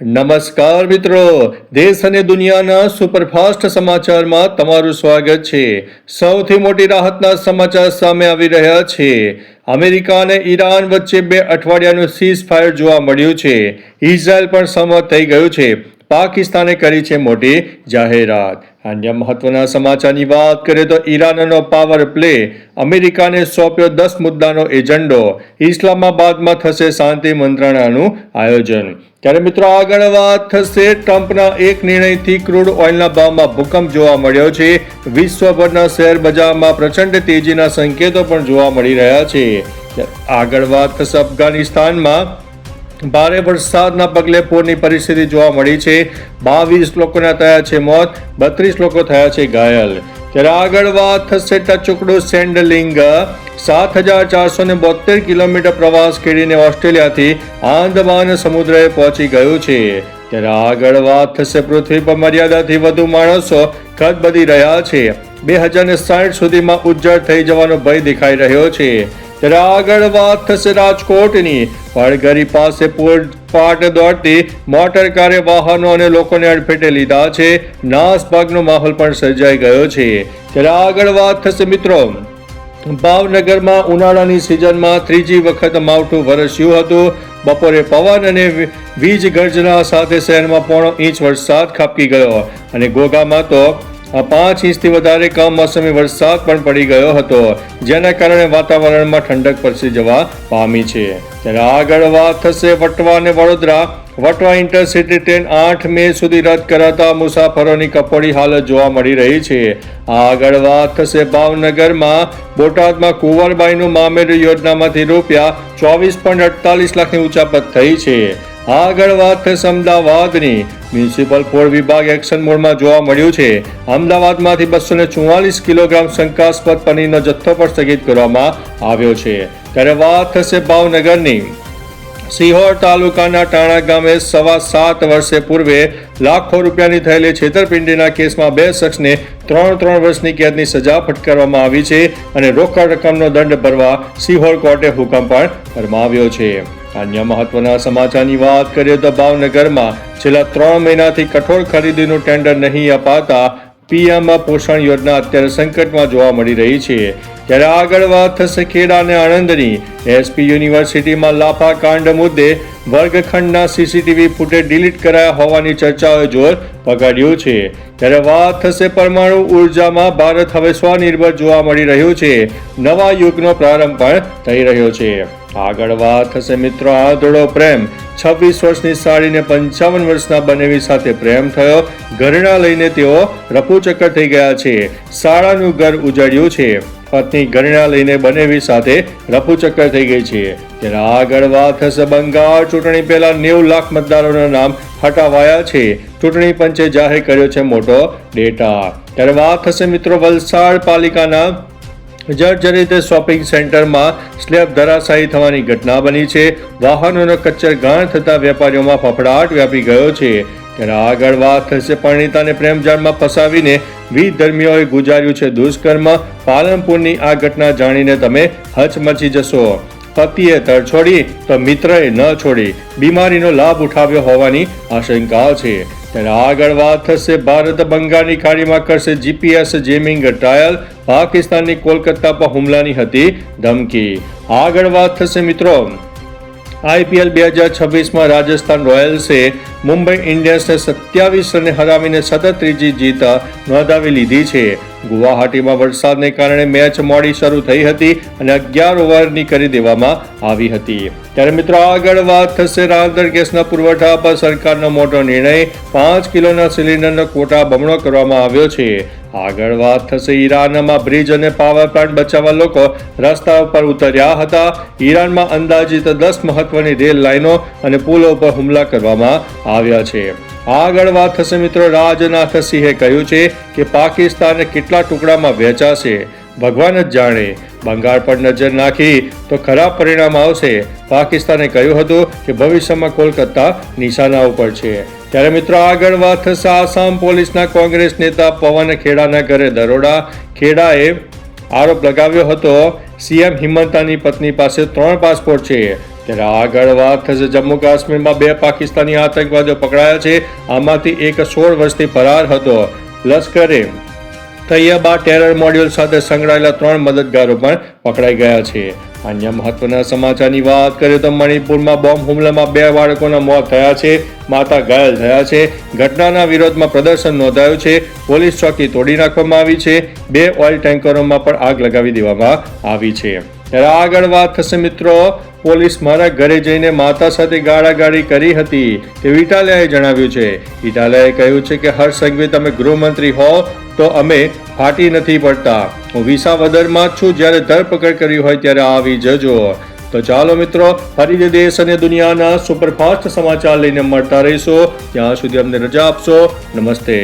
નમસ્કાર મિત્રો, દેશ અને દુનિયાના સુપરફાસ્ટ સમાચારમાં તમારું સ્વાગત છે। સૌથી મોટી રાહતના સમાચાર સામે આવી રહ્યા છે। અમેરિકા અને ઈરાન વચ્ચે 2 અઠવાડિયાનું સીઝફાયર જોવા મળ્યું છે। ઇઝરાયલ પણ સંમત થઈ ગયું છે। પાકિસ્તાને કરી છે મોટી જાહેરાત। અન્ય મહત્વના સમાચારની વાત કરીએ તો ઈરાનનો પાવર પ્લે, અમેરિકાને સોંપ્યો 10 મુદ્દાનો એજન્ડો, ઇસ્લામાબાદમાં થશે શાંતિ મંત્રણાનું આયોજન। ત્યારે મિત્રો આગળ વાત થશે ટ્રમ્પના એક નિર્ણયથી ક્રૂડ ઓઇલના ભાવમાં ભૂકંપ જોવા મળ્યો છે। વિશ્વભરના શેર બજારમાં પ્રચંડ તેજીના સંકેતો પણ જોવા મળી રહ્યા છે। આગળ વાત થશે અફઘાનિસ્તાનમાં ભારે વરસાદના પગલે પૂરની પરિસ્થિતિ જોવા મળી છે। 22 લોકોના થયા છે મોત, 32 લોકો થયા છે ઘાયલ। ત્યારે આગળ વાત થશે ટચુકડું સેન્ડલિંગ 7,472 કિલોમીટર પ્રવાસ ખેડીને ઓસ્ટ્રેલિયાથી આંદમાન સમુદ્રએ પહોંચી ગયું છે। ત્યારે આગળ વાત થશે પૃથ્વી પર મર્યાદાથી વધુ માણસો ખદબદી રહ્યા છે। 2060 સુધીમાં ઉજ્જડ થઈ જવાનો ભય દેખાઈ રહ્યો છે। ત્યારે આગળ વાત થશે રાજકોટની પડગરી પાસે પૂરપાટ દોડતી મોટર કારે વાહનો અને લોકોને અડફેટે લીધા છે। નાસભાગનો માહોલ પણ સર્જાઈ ગયો છે। ત્યારે આગળ વાત થશે મિત્રો ભાવનગરમાં ઉનાળાની સિઝનમાં ત્રીજી વખત માવઠું વરસ્યું હતું। બપોરે પવન અને વીજ ગર્જના સાથે શહેરમાં 1.5 ઇંચ વરસાદ ખાબકી ગયો અને ઘોઘામાં તો 5 ઇંચથી વધારે કમોસમી વરસાદ પણ પડી ગયો હતો, જેના કારણે વાતાવરણમાં ઠંડક પરસી જવા પામી છે। ત્યારે આગળ વાત થશે વટવા અને વડોદરા વટવા ઇન્ટરસિટી ટ્રેન 8 મે સુધી રદ કરાતા મુસાફરોની કફોડી હાલત જોવા મળી રહી છે। આગળ વાત થશે ભાવનગરમાં બોટાદમાં કુંવરબાઈનું મામેરું યોજનામાંથી ₹24.48 લાખની ઉચાપત થઈ છે। આગળ વાત થશે અમદાવાદની મ્યુનિસિપલ પોળ વિભાગ એક્શન મોડમાં જોવા મળ્યું છે। અમદાવાદમાંથી 244 કિલોગ્રામ શંકાસ્પદ પનીરનો જથ્થો પણ સ્થગિત કરવામાં આવ્યો છે। ત્યારે વાત થશે ભાવનગરની સિહોર તાલુકાના ટાણા ગામે 7.25 વર્ષે પૂર્વે લાખો રૂપિયાની થયેલી છેતરપિંડીના કેસમાં 2 શખ્સને 3 વર્ષની કેદની સજા ફટકારવામાં આવી છે અને રોકડ રકમનો દંડ ભરવા સિહોર કોર્ટે હુકમ પણ ફરમાવ્યો છે। અન્ય મહત્વના સમાચારની વાત કરીએ તો ભાવનગરમાં છેલ્લા 3 મહિનાથી કઠોળ ખરીદીનું ટેન્ડર નહીં અપાતા પીએમ પોષણ યોજના અત્યારે સંકટમાં જોવા મળી રહી છે। ત્યારે આગળ વાત થશે ખેડા અને આણંદની એસપી યુનિવર્સિટીમાં લાફા કાંડ મુદ્દે વર્ગખંડના સીસીટીવી ફૂટેજ ડિલીટ કરાયા હોવાની ચર્ચાઓએ જોર પકડ્યું છે। ત્યારે વાત થશે પરમાણુ ઉર્જામાં ભારત હવે સ્વનિર્ભર જોવા મળી રહ્યું છે। નવા યુગનો પ્રારંભ પણ થઈ રહ્યો છે। આગળ વાત થશે મિત્રો આંધળો પ્રેમ, 26 વર્ષની સાડીને 55 વર્ષના બનેવી સાથે પ્રેમ થયો, ઘરેણા લઈને તેઓ રફુચક્કર થઈ ગયા છે। શાળાનું ઘર ઉજાડ્યું છે, પત્ની ઘરેણા લઈને બનેવી સાથે રફુચક્કર થઈ ગઈ છે। ત્યારે આગળ વાત થશે બંગાળ ચૂંટણી પહેલા 90 લાખ મતદારોના નામ હટાવાયા છે। ચૂંટણી પંચે જાહેર કર્યો છે મોટો ડેટા। ત્યારે વાત થશે મિત્રો વલસાડ પાલિકાના જર્જરિત શોપિંગ સેન્ટરમાં સ્લેબ ધરાશાયી થવાની ઘટના બની છે। વાહનોનો કચ્ચર ગાણ થતા વેપારીઓમાં ફફડાટ વ્યાપી ગયો છે। ત્યારે આગળ વાત થશે પરણિતાને પ્રેમજાળમાં ફસાવીને વિધર્મીઓએ ગુજાર્યું છે દુષ્કર્મ। પાલનપુરની આ ઘટના જાણીને તમે હચમચી જશો। પતિએ તર છોડી તો મિત્રએ ન છોડી બીમારીનો લાભ ઉઠાવ્યો હોવાની આશંકા છે। ત્યારે આગળ વાત થશે ભારત બંગાળની ખાડીમાં કરશે જીપીએસ જેમિંગ ટ્રાયલ, પાકિસ્તાનની કોલકાતા પર હુમલાની હતી ધમકી। આગળ વાત થશે મિત્રો આઈપીએલ 2026માં રાજસ્થાન રોયલ્સે મુંબઈ ઇન્ડિયન્સને 27 રને હરાવીને સતત ત્રીજી જીત નોંધાવી લીધી છે। ગુવાહાટીમાં વરસાદને કારણે મેચ મોડી શરૂ થઈ હતી અને 11 ઓવરની કરી દેવામાં આવી હતી। ત્યારે મિત્રો આગળ વાત થશે રાંધણ ગેસના પુરવઠા પર સરકારનો મોટો નિર્ણય, 5 કિલોના સિલિન્ડરનો કોટા બમણો કરવામાં આવ્યો છે। આગળ વાત થશે ઈરાનમાં બ્રિજ અને પાવર પ્લાન્ટ બચાવવા લોકો રસ્તા ઉપર ઉતર્યા હતા। ઈરાનમાં અંદાજિત 10 મહત્વની રેલ લાઇનો અને પુલો પર હુમલા કરવામાં આવ્યા છે। આગળ વાત થશે મિત્રો રાજનાથ સિંહે કહ્યું છે કે પાકિસ્તાન કેટલા ટુકડામાં વહેંચાશે ભગવાન જ જાણે, બંગાળ પર નજર નાખી તો ખરાબ પરિણામ આવશે। પાકિસ્તાને કહ્યું હતું કે ભવિષ્યમાં કોલકાતા નિશાના ઉપર છે। ત્યારે મિત્રો આગળ વાત થશે આસામ પોલીસના કોંગ્રેસ નેતા પવન ખેડાના ઘરે દરોડા। ખેડાએ આરોપ લગાવ્યો હતો સીએમ હિમંતાની પત્ની પાસે 3 પાસપોર્ટ છે। ત્યારે આગળ વાત થશે જમ્મુ કાશ્મીરમાં 2 પાકિસ્તાની આતંકવાદીઓ પકડાયા છે. આમાંથી એક 16 વર્ષથી ફરાર હતો. લશ્કરે તૈયબા ટેરર મોડ્યુલ સાથે સંકળાયેલા 3 મદદગારો પણ પકડાઈ ગયા છે. અન્ય મહત્વના સમાચારની વાત કરીએ તો મણિપુરમાં બોમ્બ હુમલામાં 2 બાળકોના મોત થયા છે. માતા ઘાયલ થયા છે. ઘટનાના વિરોધમાં પ્રદર્શન નોંધાયું છે. પોલીસ ચોકી તોડી નાખવામાં આવી છે. 2 ઓઇલ ટેન્કરોમાં પણ આગ લગાવી દેવામાં આવી છે. ત્યારે આગળ વાત થશે મિત્રો, પોલીસ મારા ઘરે જઈને માતા સાથે ગાળાગાળી કરી હતી તેવું ઇટાલિયાએ જણાવ્યું છે. ઇટાલિયાએ કહ્યું છે કે હર્ષ સંઘવી તમે ગૃહમંત્રી હો તો અમે ફાટી નથી પડતા. હું વિસાવદરમાં જ છું. જ્યારે ધરપકડ કરી હોય ત્યારે આવી જજો. તો ચાલો મિત્રો, ફરીથી દેશ અને દુનિયાના સુપરફાસ્ટ સમાચાર લઈને મળતા રહીશું. ત્યાં સુધી અમને રજા આપશો. નમસ્તે.